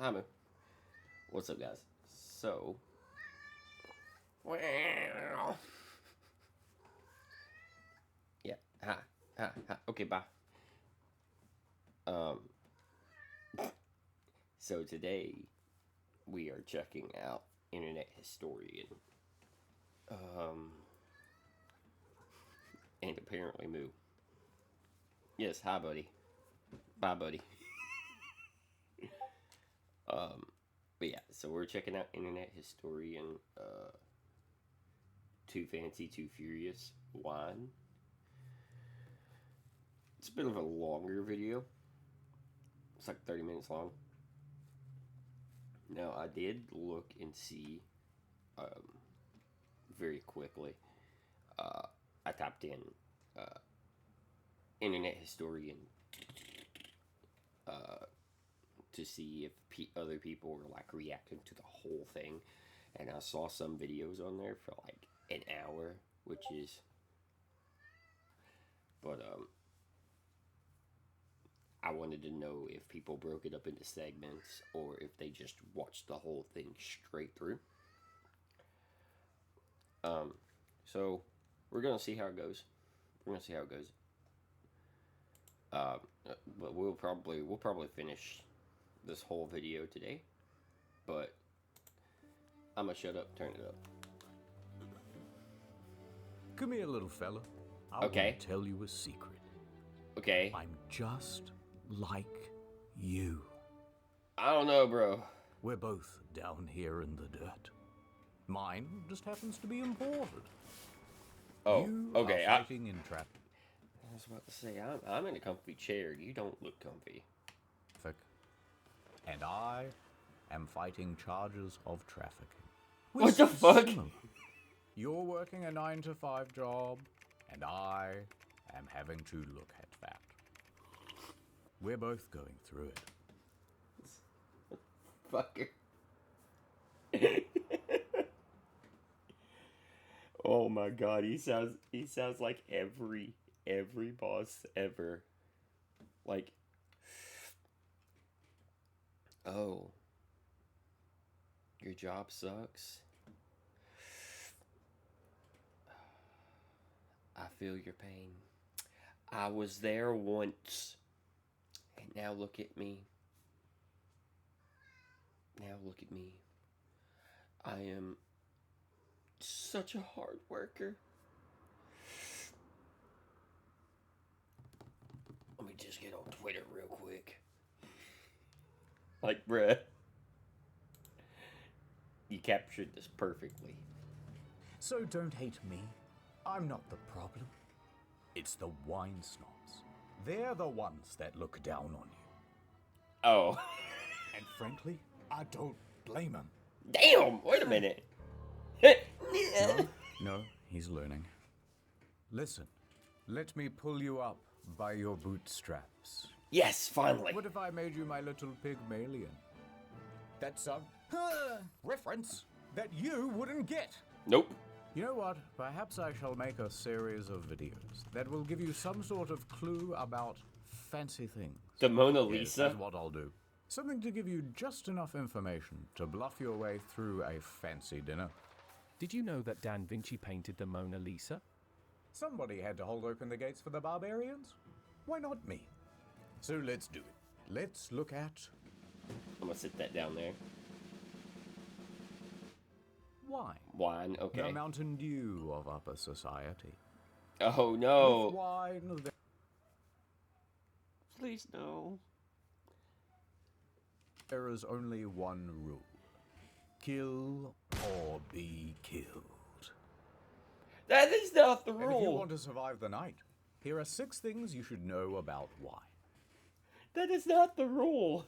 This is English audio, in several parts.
Hi, Moo. What's up, guys? So, well, yeah. Hi. Hi. Hi. Okay, bye. Um, so today we are checking out Internet Historian. Um, and apparently Moo. Yes, hi, buddy. Bye, buddy. Um, but yeah, so we're checking out Internet Historian. Too Fancy, Too Furious. Wine. It's a bit of a longer video. It's like 30 minutes long. Now, I did look and see very quickly. I typed in uh, Internet Historian uh, to see if other people were like reacting to the whole thing. And I saw some videos on there for like an hour, which is. But I wanted to know if people broke it up into segments or if they just watched the whole thing straight through. So we're gonna see how it goes. We're gonna see how it goes. But we'll probably finish this whole video today. But I'm gonna shut up. Turn it up. Come here, little fella. I Okay. want to tell you a secret. Okay. I'm just like you. I don't know, bro. We're both down here in the dirt. Mine just happens to be imported. Oh, You okay. are fighting in traffic, I was about to say I'm in a comfy chair. You don't look comfy. and I am fighting charges of trafficking. What the fuck? Similar. You're working a 9-to-5 job, and I am having to look at that. We're both going through it. Fucker. Oh my god, he sounds like every boss ever. Like, oh, your job sucks. I feel your pain. I was there once, and now look at me. Now look at me. I am such a hard worker. Let me just get on Twitter real quick. Like, bruh, you captured this perfectly. So don't hate me. I'm not the problem. It's the wine snobs. They're the ones that look down on you. Oh. And frankly, I don't blame them. Damn! Wait a minute. No, he's learning. Listen, let me pull you up by your bootstraps. Yes, finally. What if I made you my little Pygmalion? That's a reference that you wouldn't get. Nope. You know what? Perhaps I shall make a series of videos that will give you some sort of clue about fancy things. The Mona Yes, Lisa? that's what I'll do. Something to give you just enough information to bluff your way through a fancy dinner. Did you know that Da Vinci painted the Mona Lisa? Somebody had to hold open the gates for the barbarians. Why not me? So let's do it. Let's look at I'm gonna sit that down there. wine. Wine, okay. The Mountain Dew of upper society. Oh With no. wine, Please no. there is only one rule. Kill or be killed. That is not the And if you rule. want to survive the night, here are 6 things you should know about wine. That is not the rule.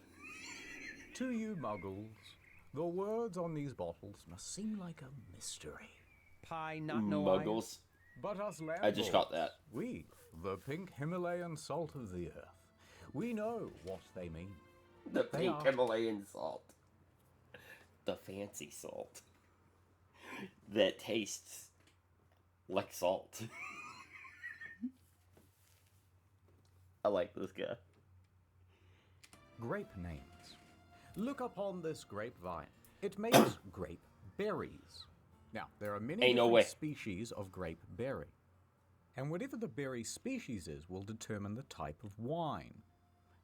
To you muggles, the words on these bottles must seem like a mystery. Pie, not no iron. Muggles. But us landlords, I just got that. we, the pink Himalayan salt of the earth, we know what they mean. The They pink are. Himalayan salt. The fancy salt. That tastes like salt. I like this guy. Grape names. Look upon this grapevine. It makes grape berries. Now, there are many Ain't no different way. species of grape berry. And whatever the berry species is will determine the type of wine.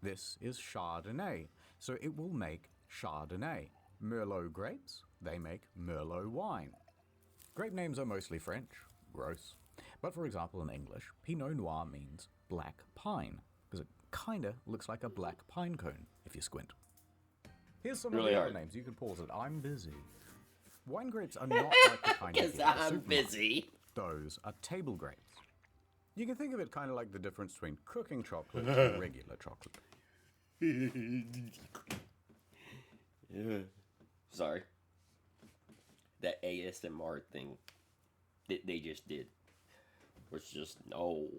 This is Chardonnay, so it will make Chardonnay. Merlot grapes, they make Merlot wine. Grape names are mostly French. Gross. But for example, in English, Pinot Noir means black pine, because it kinda looks like a black pine cone if you squint. Here's some Really of the hard. other names. You can pause it. I'm busy. Wine grapes are not like the kind you Because get at a I'm supermarket. busy. Those are table grapes. You can think of it kind of like the difference between cooking chocolate and regular chocolate. Sorry. That ASMR thing that they just did was just no.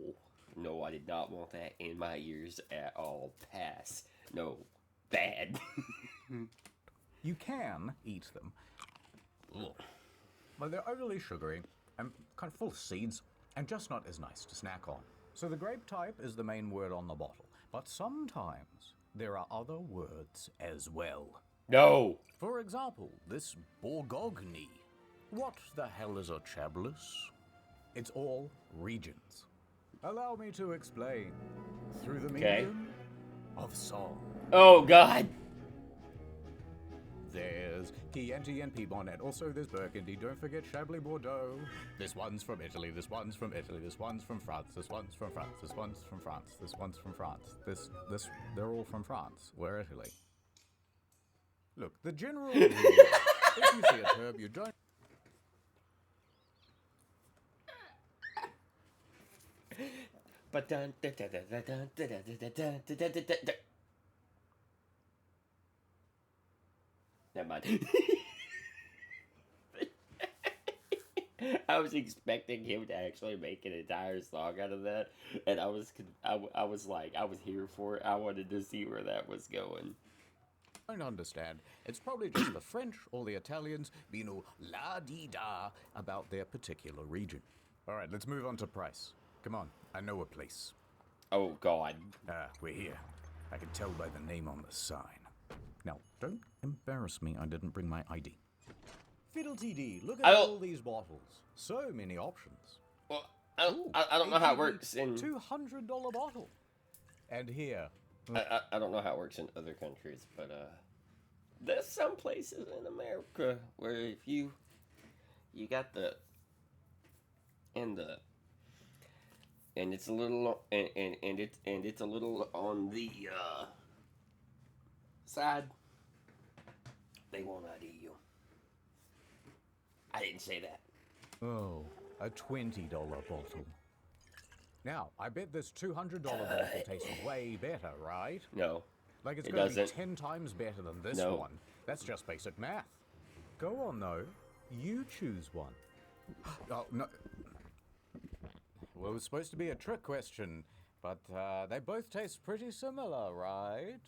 No, I did not want that in my ears at all. Pass. No. Bad. You can eat them, but they're overly sugary and kind of full of seeds and just not as nice to snack on. So the grape type is the main word on the bottle, but sometimes there are other words as well. No. For example, this Bourgogne. What the hell is a Chablis? It's all regions. Allow me to explain through the Okay. medium of song. Oh, God. There's Chianti and Piedmont, and also there's Burgundy. Don't forget Chablis Bordeaux. This one's from Italy, this one's from Italy, this one's from France, this one's from France, this one's from France, this one's from France. They're all from France. We're Italy. Look, the general rule is, if you see a herb you don't... But dun dun dun dun dun dun dun dun dun dun dun dun dun dun. Never mind. I was expecting him to actually make an entire song out of that, and I was like, I was here for it. I wanted to see where that was going. don't understand. It's probably just the French or the Italians being all la-dee-da about their particular region. All right, let's move on to price. Come on, I know a place. Oh, God. We're here. I can tell by the name on the sign. Now, don't embarrass me, I didn't bring my ID. Fiddle-tee-dee, look at all these bottles. So many options. Well, I don't know how it works in... $200 bottle. And here. I don't know how it works in other countries, but there's some places in America where if you got the and it's a little and it's a little on the side, they won't ID you. I didn't say that. Oh, a $20 bottle. Now, I bet this $200 bottle tastes way better, right? No. Like it's It going to be doesn't. 10 times better than this No. one. That's just basic math. Go on, though. You choose one. Oh, no. Well, it was supposed to be a trick question, but they both taste pretty similar, right?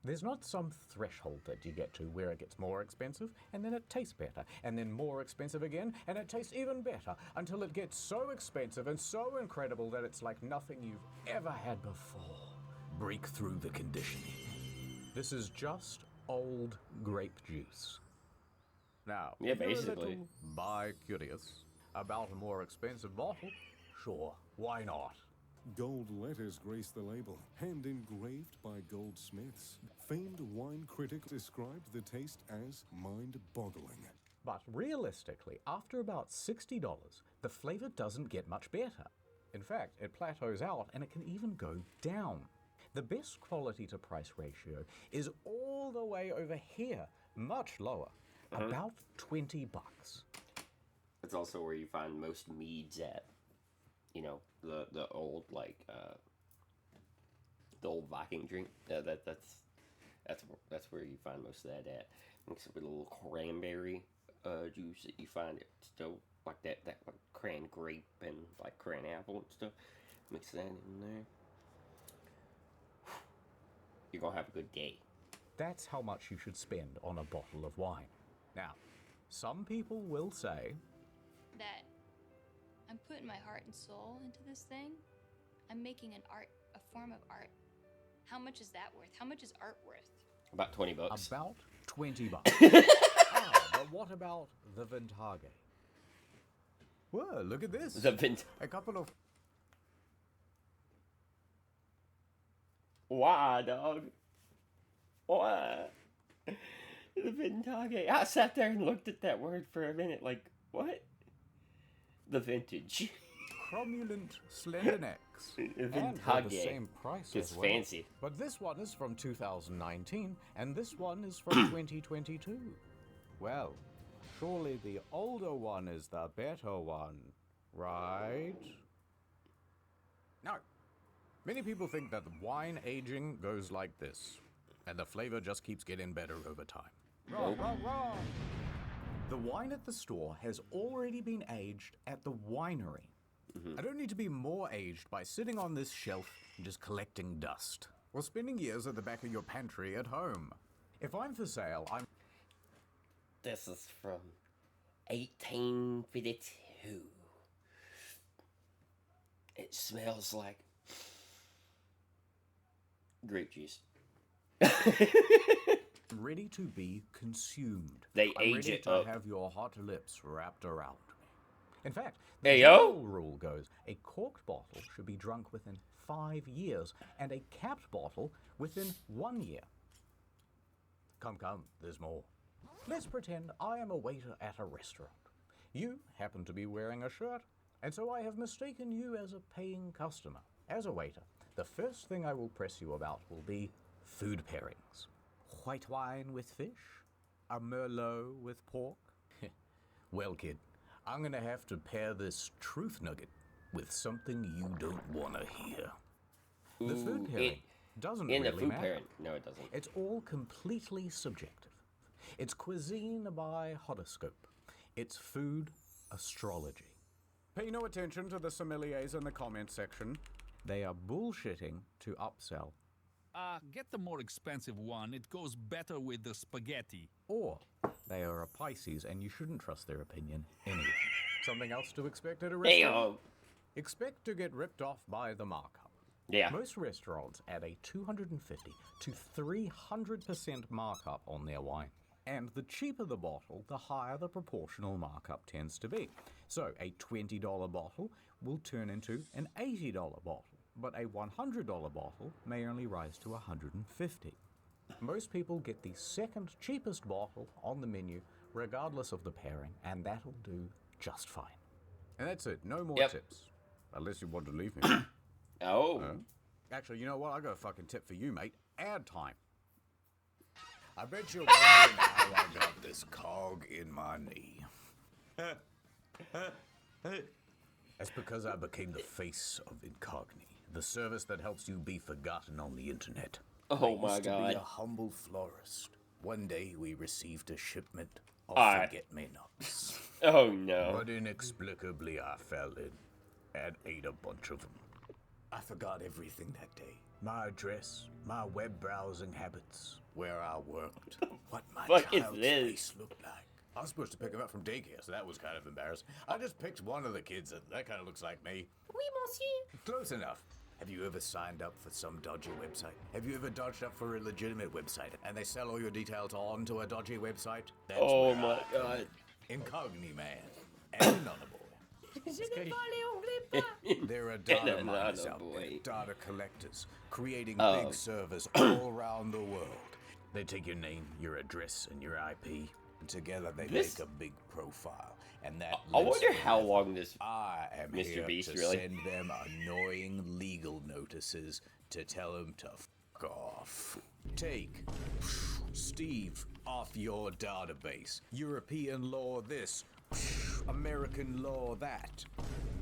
There's not some threshold that you get to where it gets more expensive, and then it tastes better, and then more expensive again, and it tastes even better, until it gets so expensive and so incredible that it's like nothing you've ever had before. Break through the conditioning. This is just old grape juice. Now, Yeah, if you're a basically. little bi-curious about a more expensive bottle, sure, why not? Gold letters grace the label, hand engraved by goldsmiths. Famed wine critics described the taste as mind-boggling. But realistically, after about $60, the flavor doesn't get much better. In fact, it plateaus out and it can even go down. The best quality to price ratio is all the way over here, much lower, about $20. It's also where you find most meads at. You know, the old the old Viking drink. That's where you find most of that at. Mixed with a little cranberry juice that you find it still like that like cran grape and like cran apple and stuff. Mix that in there. You're gonna have a good day. That's how much you should spend on a bottle of wine. Now, some people will say, that I'm putting my heart and soul into this thing. I'm making an art, a form of art. How much is that worth? How much is art worth? About 20 bucks. About 20 bucks. But what about the Vintage? Whoa, look at this. The Vintage. A couple of... Why, dog? Why? The Vintage. I sat there and looked at that word for a minute like, what? The vintage. cromulent slender necks. And they're the same price It's as well. fancy. But this one is from 2019, and this one is from 2022. Well, surely the older one is the better one, right? No. Many people think that wine aging goes like this, and the flavor just keeps getting better over time. Wrong, wrong, wrong. The wine at the store has already been aged at the winery. I don't need to be more aged by sitting on this shelf and just collecting dust, or spending years at the back of your pantry at home. If I'm for sale, I'm... This is from 1852. It smells like grape juice. ready to be consumed. They I'm age ready it to up. have your hot lips wrapped around me. In fact, the Hey, yo. general rule goes, a corked bottle should be drunk within 5 years, and a capped bottle within 1 year. Come, there's more. Let's pretend I am a waiter at a restaurant. You happen to be wearing a shirt, and so I have mistaken you as a paying customer. As a waiter, the first thing I will press you about will be food pairings. White wine with fish? A Merlot with pork? Well, kid, I'm gonna have to pair this truth nugget with something you don't want to hear. The food pairing doesn't In really the food matter. pairing. No, it doesn't. It's all completely subjective. It's cuisine by horoscope. It's food astrology. Pay no attention to the sommeliers in the comment section. They are bullshitting to upsell. Get the more expensive one. It goes better with the spaghetti. Or they are a Pisces and you shouldn't trust their opinion anyway. Something else to expect at a Hey, restaurant? Expect to get ripped off by the markup. yeah. Most restaurants add a 250 to 300% markup on their wine. And the cheaper the bottle, the higher the proportional markup tends to be. So a $20 bottle will turn into an $80 bottle, but a $100 bottle may only rise to $150. Most people get the second cheapest bottle on the menu, regardless of the pairing, and that'll do just fine. And that's it, no more Yep. tips. Unless you want to leave me. Oh. Actually, you know what? I got a fucking tip for you, mate. Ad time. I bet you're wondering how I got this cog in my knee. That's because I became the face of Incogni, the service that helps you be forgotten on the internet. Oh I my used to be god. a humble florist. One day we received a shipment of Alright. forget-me-nots. Oh no. But inexplicably I fell in and ate a bunch of them. I forgot everything that day. My address, my web browsing habits, where I worked, what my Fuck is child's this? face looked like. I was supposed to pick him up from daycare, so that was kind of embarrassing. I just picked one of the kids that kind of looks like me. Oui, monsieur. Close enough. Have you ever signed up for some dodgy website? Have you ever dodged up for a legitimate website and they sell all your details onto a dodgy website? That's Oh where my I am. god. Incogni man. And another boy. Je ne parle anglais pas. There are data And miners another out boy. there, data collectors, creating Oh. big servers all around the world. They take your name, your address, and your IP, and together they This- make a big profile. And that I lives wonder how forever. long this. I am Mr. here Beast, to really? send them annoying legal notices to tell them to fuck off. Take Steve off your database. European law this, American law that.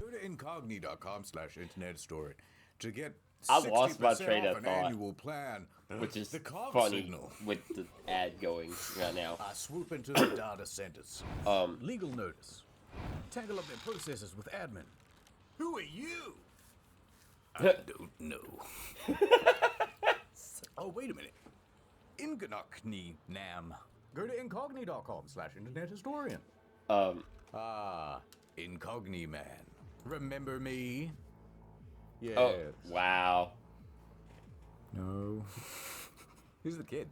Go to incogni.com/internet story to get I've lost my 60% train off of an thought. annual plan. Which is the cog funny signal. with the ad going right now. I swoop into the data centers. Um, Legal notice. Tangle up their processes with admin. Who are you? I don't know. Oh, wait a minute. Inganokni Nam. Go to incogni.com/internet historian. Incogni man. Remember me? Yes. Oh, wow. No. Who's the kid?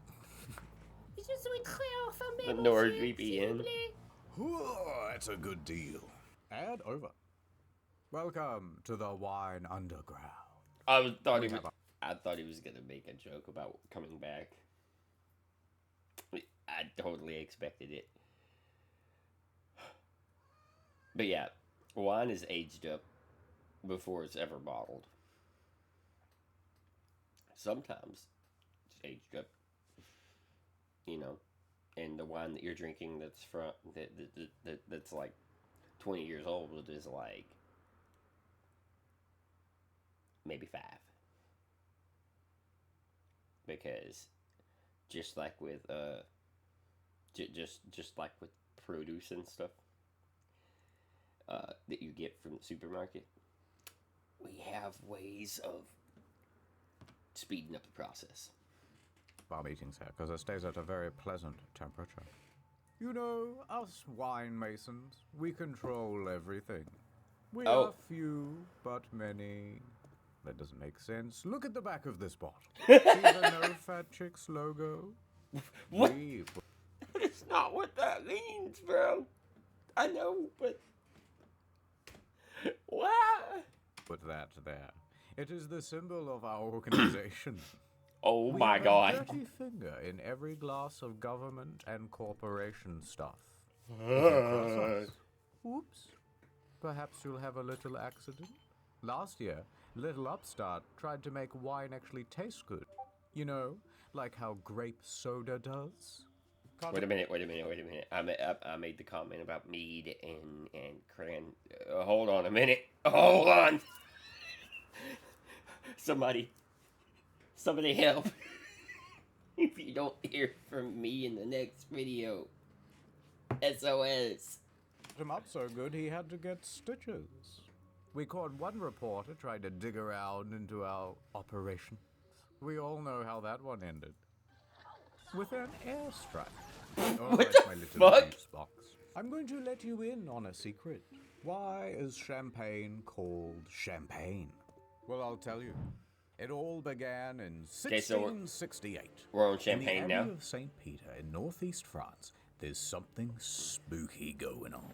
The NordVPN. That's a good deal. Ad over. Welcome to the Wine Underground. I thought he was gonna make a joke about coming back. I totally expected it. But yeah, wine is aged up before it's ever bottled. Sometimes it's aged up, and the wine that you're drinking that's like 20 years old is like maybe 5. Because just like with just like with produce and stuff that you get from the supermarket, we have ways of speeding up the process. Bar meetings here, because it stays at a very pleasant temperature. You know, us wine masons, we control everything. We are few, but many. That doesn't make sense. Look at the back of this bottle. See the No Fat Chicks logo? What? That's not what that means, bro. I know, but what? Put that there. It is the symbol of our organization. Oh We my have god. a dirty finger in every glass of government and corporation stuff. Oops. Perhaps you'll have a little accident. Last year, Little Upstart tried to make wine actually taste good. You know, like how grape soda does. Wait a minute. I made the comment about mead and cran. Hold on a minute. Hold on. Somebody help. If you don't hear from me in the next video, SOS. Him up so good he had to get stitches. We caught one reporter trying to dig around into our operations. We all know how that one ended. With an airstrike. Oh, What it's the my little fuck? juice box. I'm going to let you in on a secret. Why is champagne called champagne? Well, I'll tell you. It all began in Okay, so 1668. we're on champagne in the now. Abbey of St. Peter in northeast France, there's something spooky going on.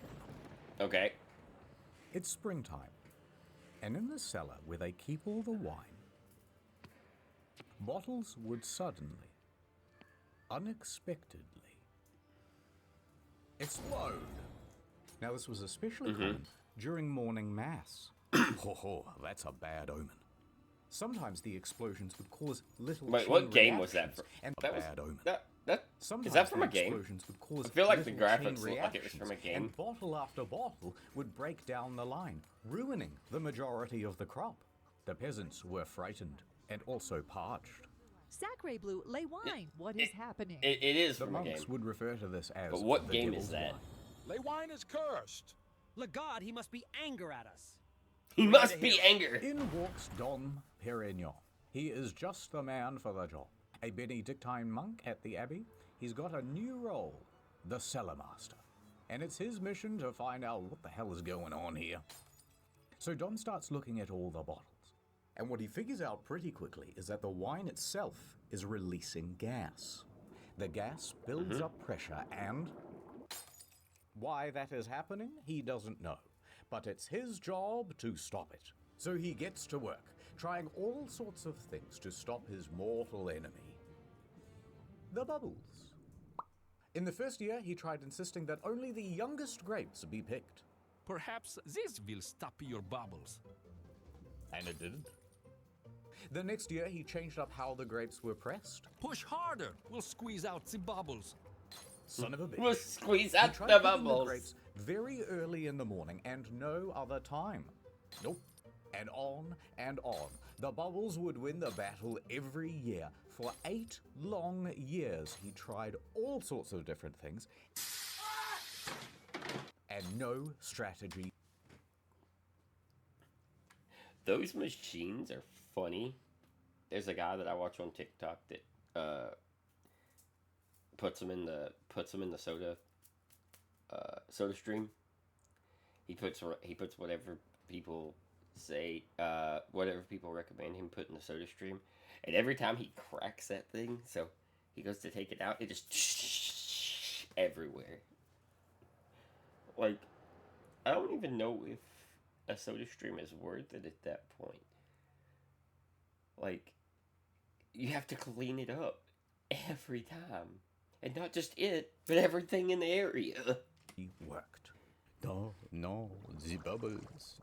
Okay. It's springtime, and in the cellar where they keep all the wine, bottles would suddenly, unexpectedly, explode. Now, this was especially common during morning mass. That's a bad omen. Sometimes the explosions would cause little Wait, chain what game was that reactions, from? and That was bad omen. that. Sometimes Is that from the a game? explosions would cause I feel like the little chain graphics look like it was from a reactions, game. And bottle after bottle would break down the line, ruining the majority of the crop. The peasants were frightened and also parched. Sacre Blue, lay wine. What is happening? It is The from a monks game. would refer to this as But what the game devil's is that? wine. Lay wine is cursed. Le God, he must be anger at us. He must be anger. In walks Dom Perignon. He is just the man for the job. A Benedictine monk at the abbey. He's got a new role, the cellar master. And it's his mission to find out what the hell is going on here. So Dom starts looking at all the bottles. And what he figures out pretty quickly is that the wine itself is releasing gas. The gas builds up pressure, and why that is happening, he doesn't know. But it's his job to stop it. So he gets to work, trying all sorts of things to stop his mortal enemy, the bubbles. In the first year, he tried insisting that only the youngest grapes be picked. Perhaps this will stop your bubbles. And it didn't. The next year, he changed up how the grapes were pressed. Push harder. We'll squeeze out the bubbles. Son of a bitch. We'll squeeze He out tried the picking bubbles. grapes very early in the morning and no other time. Nope. And on and on. The bubbles would win the battle every year. For 8 long years, he tried all sorts of different things. And no strategy. Those machines are funny. There's a guy that I watch on TikTok that puts them in the soda stream. He puts whatever people say, whatever people recommend him put in the soda stream, and every time he cracks that thing, so he goes to take it out, it just everywhere. Like, I don't even know if a soda stream is worth it at that point. Like, you have to clean it up every time. And not just it, but everything in the area. He worked. No, the bubbles.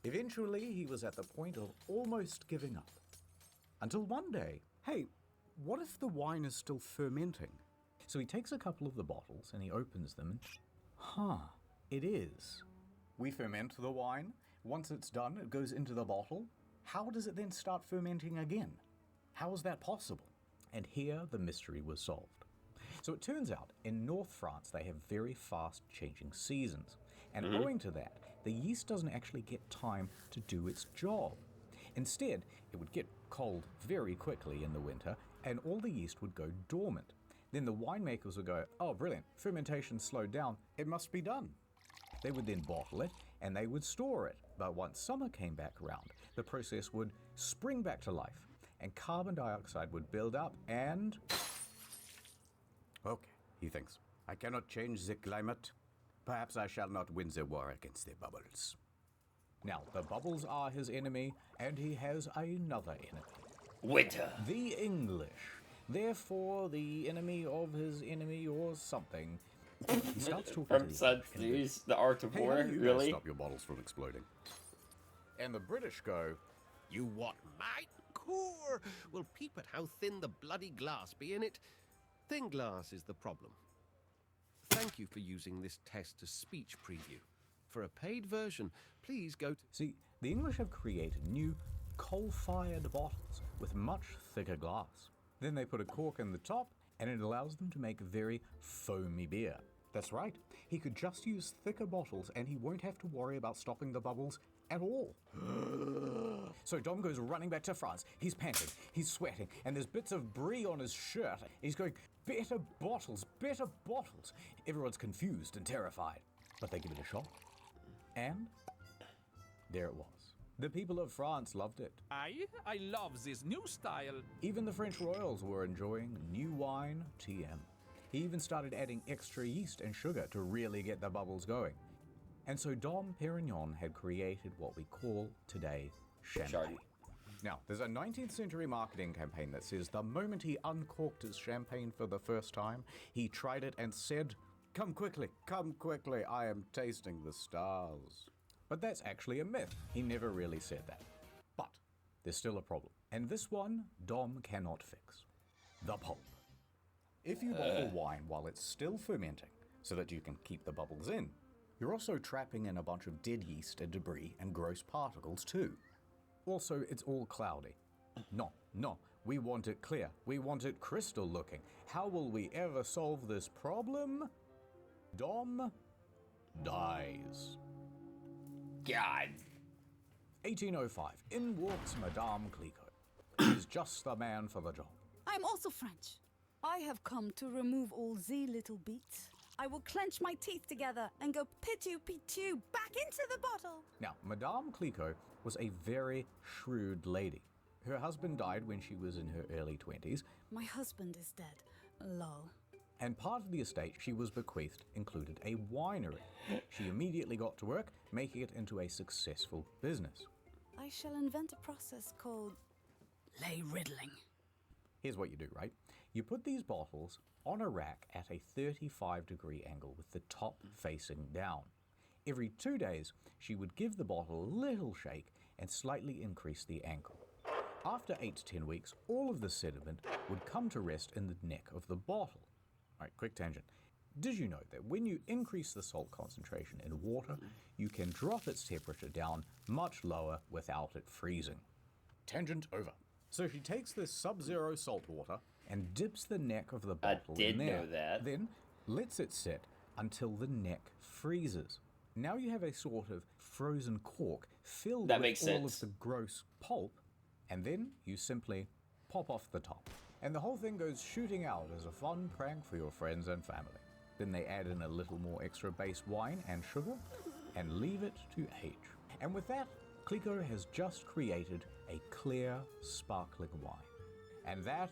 Eventually, he was at the point of almost giving up. Until one day, hey, what if the wine is still fermenting? So he takes a couple of the bottles and he opens them. It is. We ferment the wine. Once it's done, it goes into the bottle. How does it then start fermenting again? How is that possible? And here the mystery was solved. So it turns out, in North France, they have very fast changing seasons. And owing to that, the yeast doesn't actually get time to do its job. Instead, it would get cold very quickly in the winter, and all the yeast would go dormant. Then the winemakers would go, oh, brilliant, fermentation slowed down, it must be done. They would then bottle it, and they would store it. But once summer came back around, the process would spring back to life, and carbon dioxide would build up, and... Okay, he thinks, I cannot change the climate. Perhaps I shall not win the war against the bubbles. Now, the bubbles are his enemy, and he has another enemy. Winter. The English. Therefore, the enemy of his enemy or something. He starts talking From to Sun Tzu's The Art of Hey, War, how do you guys really? stop your bottles from exploding? And the British go, You what, mate? Cool. We'll peep at how thin the bloody glass be in it. Thin glass is the problem. Thank you for using this text-to-speech preview. For a paid version, please go to... See, the English have created new coal-fired bottles with much thicker glass. Then they put a cork in the top, and it allows them to make very foamy beer. That's right, he could just use thicker bottles and he won't have to worry about stopping the bubbles at all. So Dom goes running back to France. He's panting, he's sweating, and there's bits of brie on his shirt. He's going, better bottles, better bottles. Everyone's confused and terrified, but they give it a shot. And there it was. The people of France loved it. I love this new style. Even the French royals were enjoying new wine, TM. He even started adding extra yeast and sugar to really get the bubbles going. And so Dom Perignon had created what we call today champagne. Now, there's a 19th century marketing campaign that says the moment he uncorked his champagne for the first time, he tried it and said, come quickly, I am tasting the stars. But that's actually a myth. He never really said that. But there's still a problem. And this one, Dom cannot fix. The pulp. If you bottle wine while it's still fermenting, so that you can keep the bubbles in, you're also trapping in a bunch of dead yeast and debris and gross particles too. Also, it's all cloudy. No, we want it clear. We want it crystal looking. How will we ever solve this problem? Dom dies. God. 1805. In walks Madame Clicquot. He's just the man for the job. I'm also French. I have come to remove all the little bits. I will clench my teeth together and go pitu-pitu back into the bottle. Now, Madame Clicquot was a very shrewd lady. Her husband died when she was in her early 20s. My husband is dead. Lol. And part of the estate she was bequeathed included a winery. She immediately got to work, making it into a successful business. I shall invent a process called lay riddling. Here's what you do, right? You put these bottles on a rack at a 35-degree angle with the top facing down. Every 2 days, she would give the bottle a little shake and slightly increase the angle. After 8 to 10 weeks, all of the sediment would come to rest in the neck of the bottle. All right, quick tangent. Did you know that when you increase the salt concentration in water, you can drop its temperature down much lower without it freezing? Tangent over. So she takes this sub-zero salt water and dips the neck of the bottle in there. Know that. Then lets it sit until the neck freezes. Now you have a sort of frozen cork filled with all of the gross pulp, and then you simply pop off the top. And the whole thing goes shooting out as a fun prank for your friends and family. Then they add in a little more extra base wine and sugar and leave it to age. And with that, Clicquot has just created a clear, sparkling wine. And that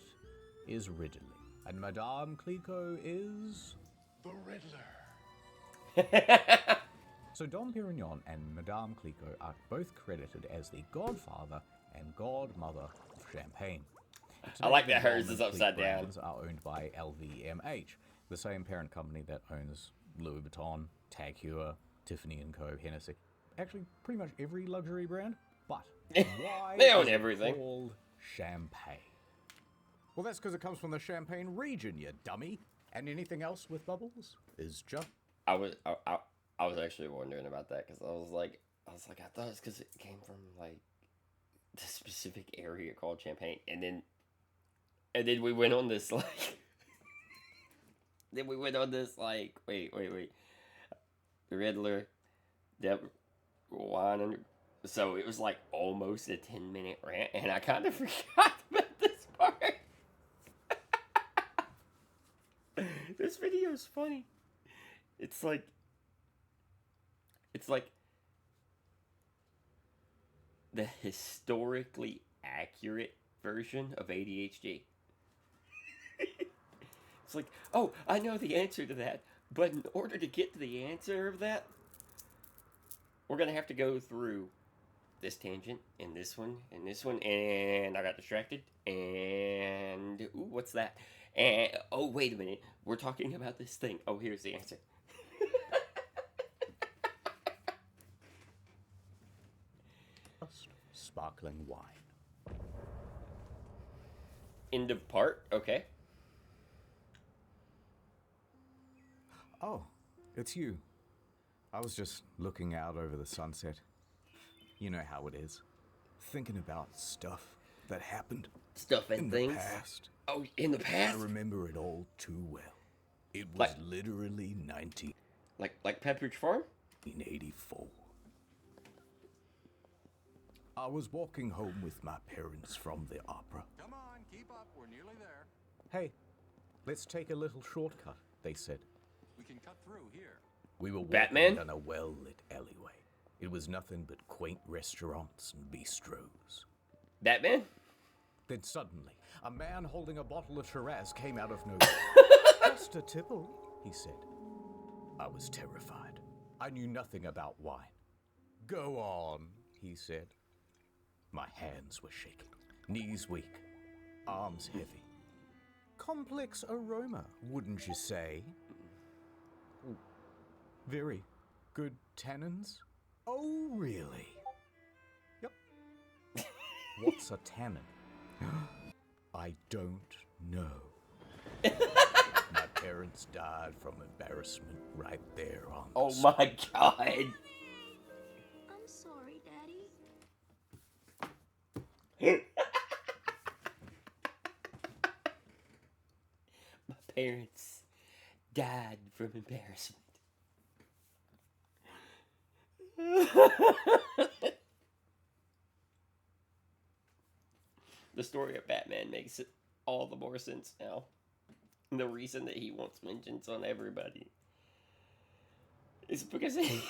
is Ridley. And Madame Clicquot is The Riddler. So Dom Perignon and Madame Clicquot are both credited as the godfather and godmother of champagne. I like that Today, the hers Dom is and upside Clique down. brands are owned by LVMH, the same parent company that owns Louis Vuitton, Tag Heuer, Tiffany & Co, Hennessy. Actually, pretty much every luxury brand. But why They own is it everything. called champagne? Well, that's because it comes from the Champagne region, you dummy. And anything else with bubbles is just... I was actually wondering about that because I was like, I thought it was because it came from like the specific area called Champagne, and then we went on this like, wait, the Riddler, that wine, and so it was like almost a 10-minute rant, and I kind of forgot about this part. This video is funny. It's like the historically accurate version of ADHD. It's like, oh, I know the answer to that, but in order to get to the answer of that, we're gonna have to go through this tangent and this one and this one, and I got distracted. And ooh, what's that? And oh, wait a minute, we're talking about this thing. Oh, here's the answer. sparkling wine. End of part. Okay. Oh, it's you. I was just looking out over the sunset. You know how it is. Thinking about stuff that happened. Stuff and in things. The past. Oh, in the past. I remember it all too well. It was Like- literally 1984. Like Pepperidge Farm. I was walking home with my parents from the opera. Come on, keep up. We're nearly there. Hey, let's take a little shortcut, they said. We can cut through here. We were walking Batman? down a well-lit alleyway. It was nothing but quaint restaurants and bistros. Batman. Then suddenly, a man holding a bottle of Shiraz came out of nowhere. Just a tipple, he said. I was terrified. I knew nothing about wine. Go on, he said. My hands were shaking, knees weak, arms heavy. Complex aroma, wouldn't you say? Very good tannins? Oh, really? Yep. What's a tannin? I don't know. My parents died from embarrassment right there on the Oh spot. my god. I'm sorry, Daddy. My parents died from embarrassment. The story of Batman makes it all the more sense now. And the reason that he wants vengeance on everybody is because he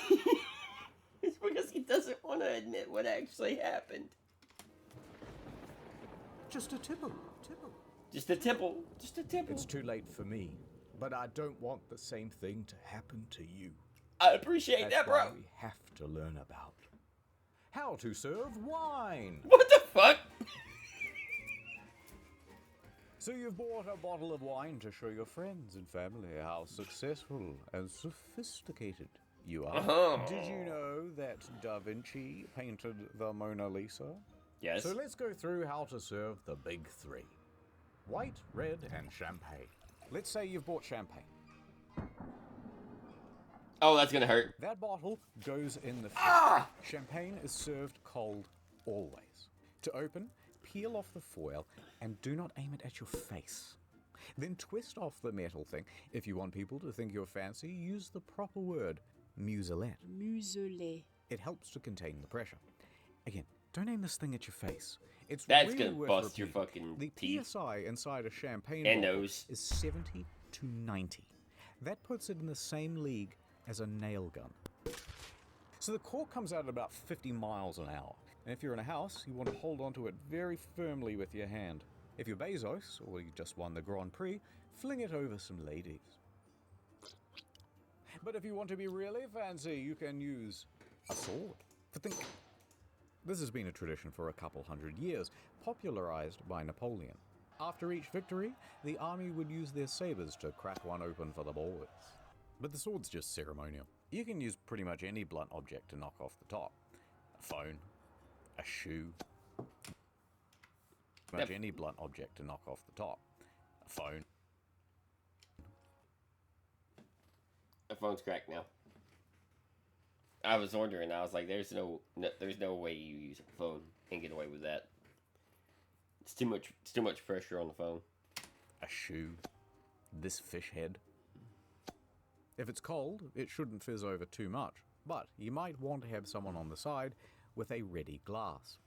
doesn't want to admit what actually happened. Just a tipple. Just a tipple. Just a tipple. It's too late for me, but I don't want the same thing to happen to you. I appreciate That's that, bro. why we have to learn about how to serve wine. What the fuck? So you've bought a bottle of wine to show your friends and family how successful and sophisticated you are. Uh-huh. Did you know that Da Vinci painted the Mona Lisa? Yes. So let's go through how to serve the big three. White, red, and champagne. Let's say you've bought champagne. Oh, that's gonna hurt. That bottle goes in the fridge. Ah! Champagne is served cold always. To open, peel off the foil and do not aim it at your face. Then twist off the metal thing. If you want people to think you're fancy, use the proper word, muselet. Muselet. It helps to contain the pressure. Again, don't aim this thing at your face. It's That's really gonna worth bust your repeating. fucking The teeth. PSI inside a champagne And bottle nose. is 70 to 90. That puts it in the same league as a nail gun. So the cork comes out at about 50 miles an hour. And if you're in a house, you want to hold onto it very firmly with your hand. If you're Bezos, or you just won the Grand Prix, fling it over some ladies. But if you want to be really fancy, you can use a sword. This has been a tradition for a couple hundred years, popularized by Napoleon. After each victory, the army would use their sabers to crack one open for the boys. But the sword's just ceremonial. You can use pretty much any blunt object to knock off the top. A phone, a shoe. Pretty much any blunt object to knock off the top. A phone. The phone's cracked now. I was wondering. I was like, "There's no way you use a phone and get away with that. It's too much pressure on the phone." A shoe. This fish head. If it's cold, it shouldn't fizz over too much, but you might want to have someone on the side with a ready glass.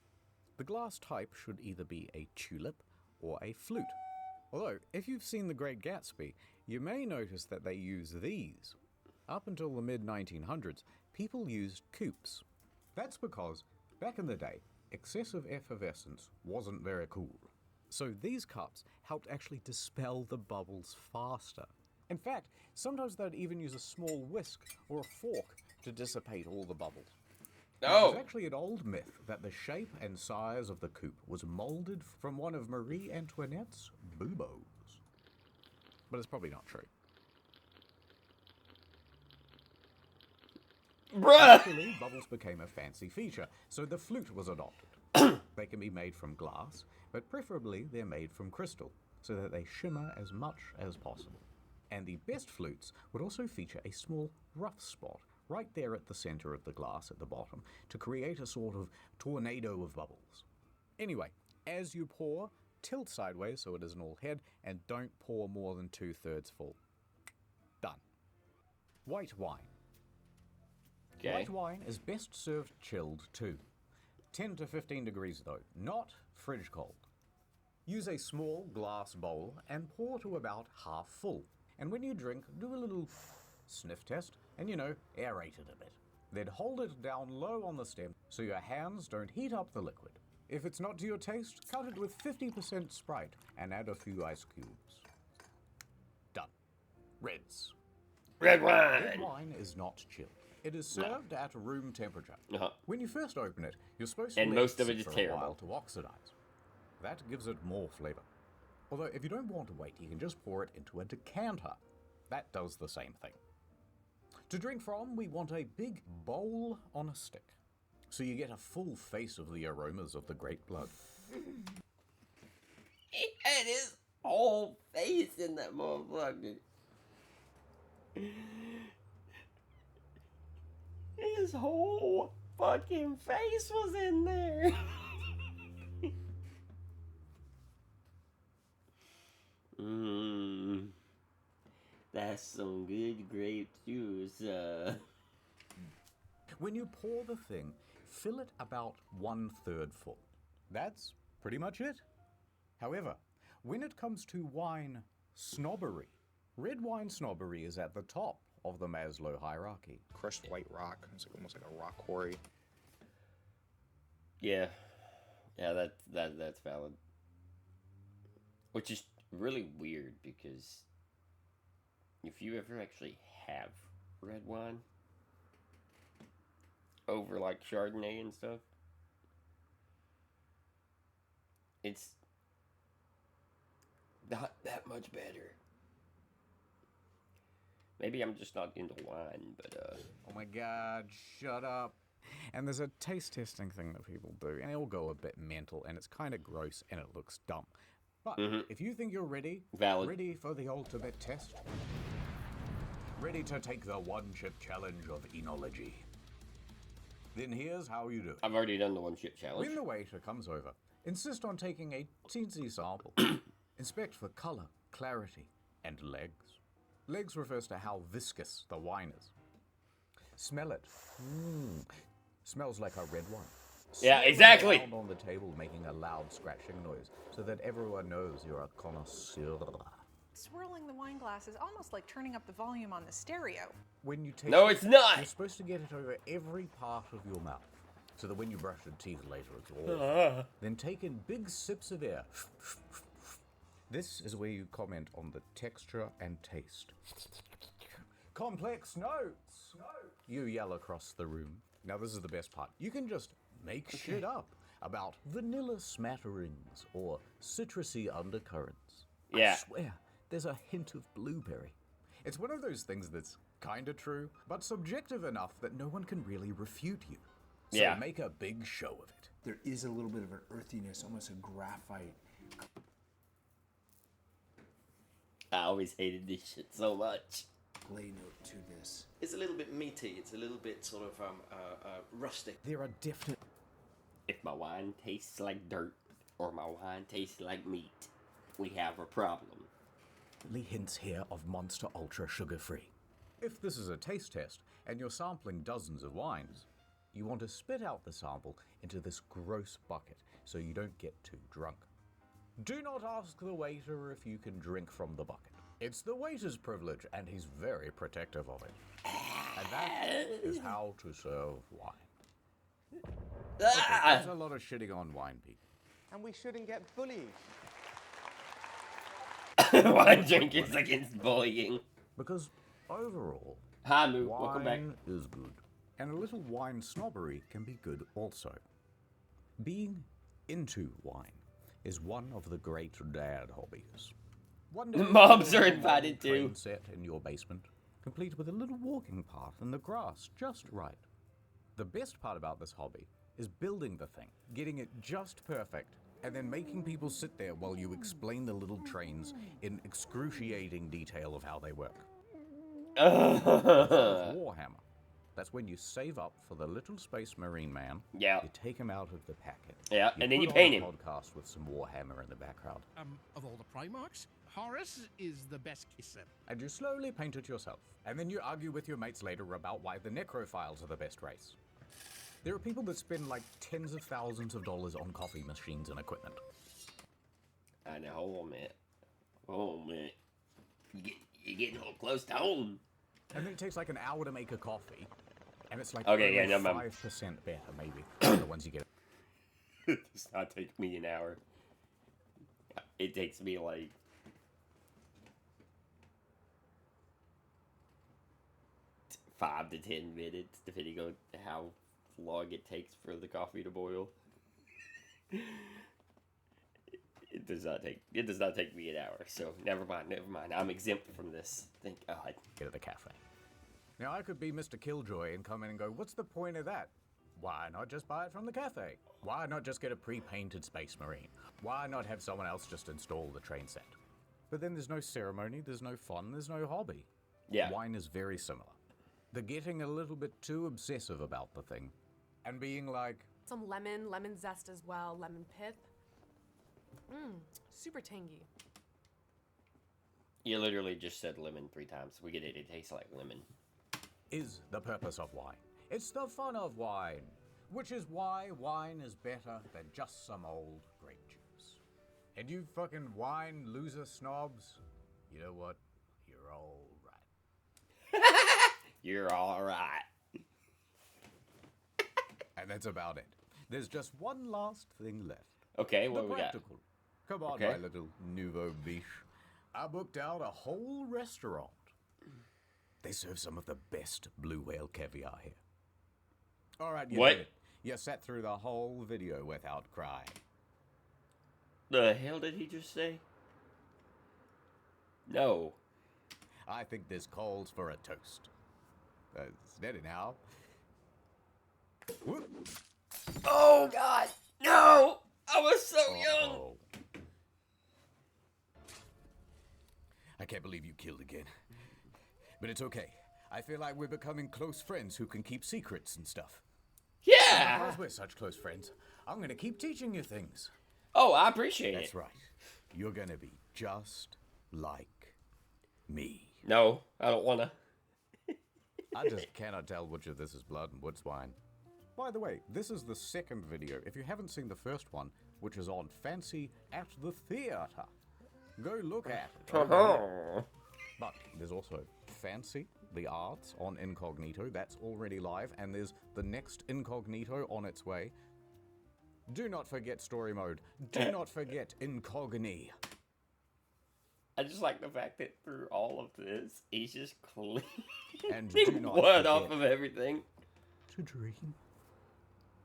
The glass type should either be a tulip or a flute. Although, if you've seen The Great Gatsby, you may notice that they use these. Up until the mid-1900s, people used coupes. That's because, back in the day, excessive effervescence wasn't very cool. So these cups helped actually dispel the bubbles faster. In fact, sometimes they'd even use a small whisk or a fork to dissipate all the bubbles. Oh! There's actually an old myth that the shape and size of the coupe was molded from one of Marie Antoinette's buboes. But it's probably not true. Bruh! Eventually, bubbles became a fancy feature, so the flute was adopted. They can be made from glass, but preferably they're made from crystal, so that they shimmer as much as possible. And the best flutes would also feature a small rough spot right there at the center of the glass at the bottom to create a sort of tornado of bubbles. Anyway, as you pour, tilt sideways so it isn't all head, and don't pour more than 2/3 full. Done. White wine. Okay. White wine is best served chilled too. 10 to 15 degrees though, not fridge cold. Use a small glass bowl and pour to about half full. And when you drink, do a little sniff test and, aerate it a bit. Then hold it down low on the stem so your hands don't heat up the liquid. If it's not to your taste, cut it with 50% Sprite and add a few ice cubes. Done. Reds. Red wine! Red wine is not chilled. It is served at room temperature. Uh-huh. When you first open it, you're supposed to And let most it of it sit is for a terrible. while to oxidize. That gives it more flavor. Although, if you don't want to wait, you can just pour it into a decanter. That does the same thing. To drink from, we want a big bowl on a stick, so you get a full face of the aromas of the great blood. He had his whole face in that motherfucker. His whole fucking face was in there. That's some good grape juice. When you pour the thing, fill it about 1/3 full. That's pretty much it. However, when it comes to wine snobbery, red wine snobbery is at the top of the Maslow hierarchy. Crushed white rock. It's almost like a rock quarry. Yeah, that's valid. Which is really weird because if you ever actually have red wine over like Chardonnay and stuff, it's not that much better. Maybe I'm just not into wine, but Oh my god, shut up. And there's a taste testing thing that people do, and it'll go a bit mental, and it's kind of gross, and it looks dumb. But if you think you're ready, ready for the ultimate test, ready to take the one-chip challenge of enology, then here's how you do it. I've already done the one-chip challenge. When the waiter comes over, insist on taking a teensy sample. Inspect for color, clarity, and legs. Legs refers to how viscous the wine is. Smell it. Smells like a red wine. Yeah, exactly. Swirl it around on the table, making a loud scratching noise, so that everyone knows you're a connoisseur. Swirling the wine glass is almost like turning up the volume on the stereo. When you taste No, it's not. You're supposed to get it over every part of your mouth, so that when you brush your teeth later, it's all. Then take in big sips of air. This is where you comment on the texture and taste. complex notes. You yell across the room. Now this is the best part. You can just make shit up about vanilla smatterings or citrusy undercurrents. Yeah. I swear, there's a hint of blueberry. It's one of those things that's kinda true, but subjective enough that no one can really refute you. So Yeah. make a big show of it. There is a little bit of an earthiness, almost a graphite. I always hated this shit so much. Play note to this. It's a little bit meaty. It's a little bit sort of rustic. There are definite. If my wine tastes like dirt or my wine tastes like meat, we have a problem. Hints here of Monster Ultra sugar-free. If this is a taste test and you're sampling dozens of wines, you want to spit out the sample into this gross bucket so you don't get too drunk. Do not ask the waiter if you can drink from the bucket. It's the waiter's privilege, and he's very protective of it. And that is how to serve wine. Okay, there's a lot of shitting on wine, Pete. And we shouldn't get bullied. Wine drinkers against bullying. Because overall, hi Moo, welcome back. Wine is good. And a little wine snobbery can be good also. Being into wine is one of the great dad hobbies. One day, Moms you'll are have a invited train too. set in your basement, complete with a little walking path and the grass just right. The best part about this hobby is building the thing, getting it just perfect, and then making people sit there while you explain the little trains in excruciating detail of how they work. Warhammer. That's when you save up for the little space marine man. Yeah. You take him out of the packet. Yeah, and then you put paint on him. a podcast with some Warhammer in the background. Of all the Primarchs, Horus is the best kisser. And you slowly paint it yourself. And then you argue with your mates later about why the Necrophiles are the best race. There are people that spend like tens of thousands of dollars on coffee machines and equipment. I know, hold on, man. Hold on, man. You're getting all close to home. And then it takes like an hour to make a coffee. And it's like Okay, yeah, only no, man. 5% better, maybe, than the ones you get. It does not take me an hour. It takes me like... five to 10 minutes, depending on how long it takes for the coffee to boil. It does not take me an hour, so never mind. I'm exempt from this. Thank God. Get at the cafe. Now, I could be Mr. Killjoy and come in and go, what's the point of that? Why not just buy it from the cafe? Why not just get a pre-painted Space Marine? Why not have someone else just install the train set? But then there's no ceremony, there's no fun, there's no hobby. Yeah. Wine is very similar. They're getting a little bit too obsessive about the thing and being like... Some lemon zest as well, lemon pith. Super tangy. You literally just said lemon 3 times. We get it. It tastes like lemon. Is the purpose of wine. It's the fun of wine, which is why wine is better than just some old grape juice. And you fucking wine loser snobs, you know what? You're all right. You're all right. And that's about it. There's just one last thing left. Okay, what the we got? practical. Come on, Okay. my little nouveau biche. I booked out a whole restaurant. They serve some of the best blue whale caviar here. All right, you What? did it. You sat through the whole video without crying. The hell did he just say? No. I think this calls for a toast. Steady now. Whoop. Oh, God. No. I was so young. I can't believe you killed again. But it's okay. I feel like we're becoming close friends who can keep secrets and stuff. Yeah. Because we're such close friends, I'm going to keep teaching you things. Oh, I appreciate That's it. right. You're going to be just like me. No, I don't want to. I just cannot tell which of this is blood and which wine. By the way, this is the second video. If you haven't seen the first one, which is on Fancy at the Theatre, go look at it. But there's also Fancy, the Arts, on Incognito. That's already live. And there's the next Incognito on its way. Do not forget story mode. Do not forget Incogni. I just like the fact that through all of this, he's just cleaning And do not one off forget of everything. to dream.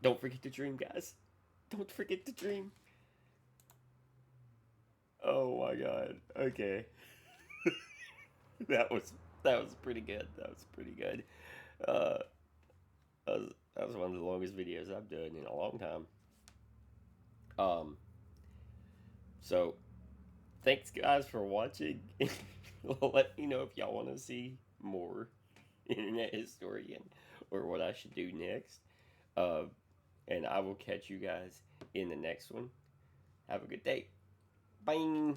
Don't forget to dream, guys. Don't forget to dream. Oh my god. Okay. that was pretty good. That was pretty good. That was one of the longest videos I've done in a long time. So thanks guys for watching. Let me know if y'all want to see more Internet Historian or what I should do next. And I will catch you guys in the next one. Have a good day. Bye.